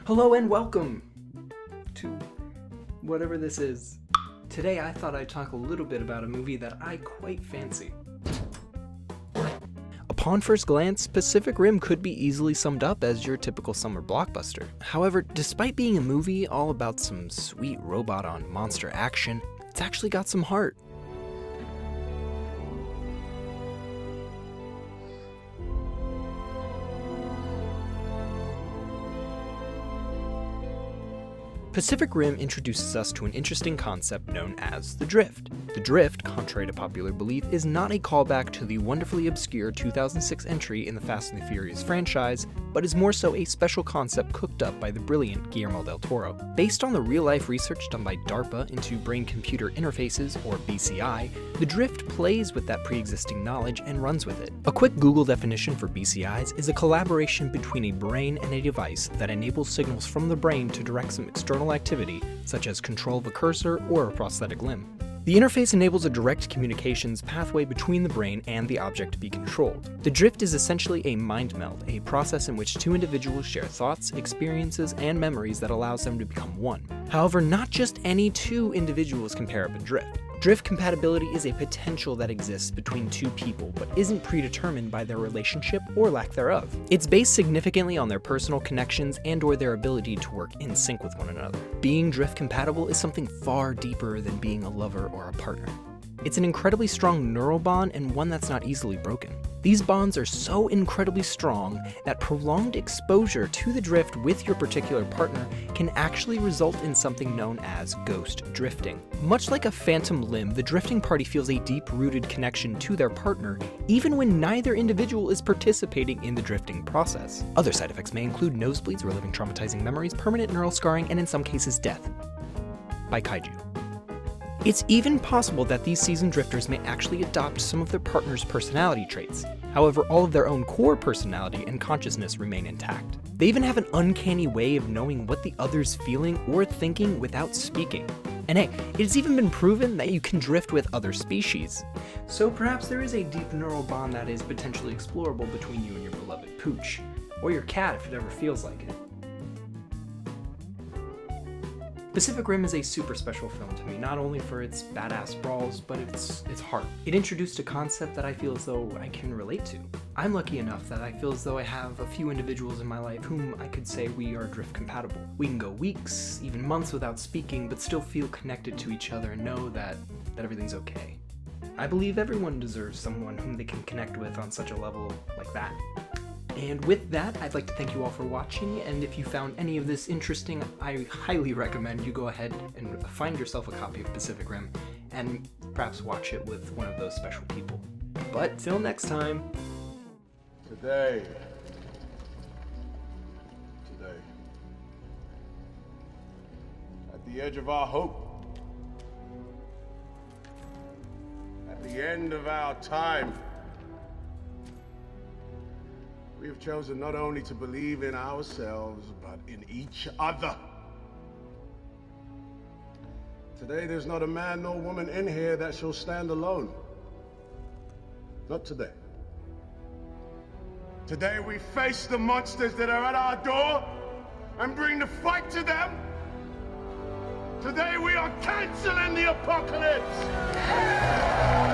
Hello and welcome to whatever this is. Today I thought I'd talk a little bit about a movie that I quite fancy. Upon first glance, Pacific Rim could be easily summed up as your typical summer blockbuster. However, despite being a movie all about some sweet robot on monster action, it's actually got some heart. Pacific Rim introduces us to an interesting concept known as the drift. The drift, contrary to popular belief, is not a callback to the wonderfully obscure 2006 entry in the Fast and the Furious franchise, but is more so a special concept cooked up by the brilliant Guillermo del Toro. Based on the real-life research done by DARPA into brain-computer interfaces, or BCI, the drift plays with that pre-existing knowledge and runs with it. A quick Google definition for BCIs is a collaboration between a brain and a device that enables signals from the brain to direct some external activity, such as control of a cursor or a prosthetic limb. The interface enables a direct communications pathway between the brain and the object to be controlled. The drift is essentially a mind meld, a process in which two individuals share thoughts, experiences, and memories that allows them to become one. However, not just any two individuals can pair up a drift. Drift compatibility is a potential that exists between two people, but isn't predetermined by their relationship or lack thereof. It's based significantly on their personal connections and/or their ability to work in sync with one another. Being drift compatible is something far deeper than being a lover or a partner. It's an incredibly strong neural bond and one that's not easily broken. These bonds are so incredibly strong that prolonged exposure to the drift with your particular partner can actually result in something known as ghost drifting. Much like a phantom limb, the drifting party feels a deep-rooted connection to their partner, even when neither individual is participating in the drifting process. Other side effects may include nosebleeds, reliving traumatizing memories, permanent neural scarring, and in some cases death by kaiju. It's even possible that these seasoned drifters may actually adopt some of their partner's personality traits. However, all of their own core personality and consciousness remain intact. They even have an uncanny way of knowing what the other's feeling or thinking without speaking. And hey, it's even been proven that you can drift with other species. So perhaps there is a deep neural bond that is potentially explorable between you and your beloved pooch, or your cat if it ever feels like it. Pacific Rim is a super special film to me, not only for its badass brawls, but its heart. It introduced a concept that I feel as though I can relate to. I'm lucky enough that I feel as though I have a few individuals in my life whom I could say we are drift compatible. We can go weeks, even months without speaking, but still feel connected to each other and know that everything's okay. I believe everyone deserves someone whom they can connect with on such a level like that. And with that, I'd like to thank you all for watching, and if you found any of this interesting, I highly recommend you go ahead and find yourself a copy of Pacific Rim, and perhaps watch it with one of those special people. But till next time. Today, at the edge of our hope, at the end of our time, we have chosen not only to believe in ourselves, but in each other. Today, there's not a man nor woman in here that shall stand alone. Not today. Today, we face the monsters that are at our door and bring the fight to them. Today, we are canceling the apocalypse.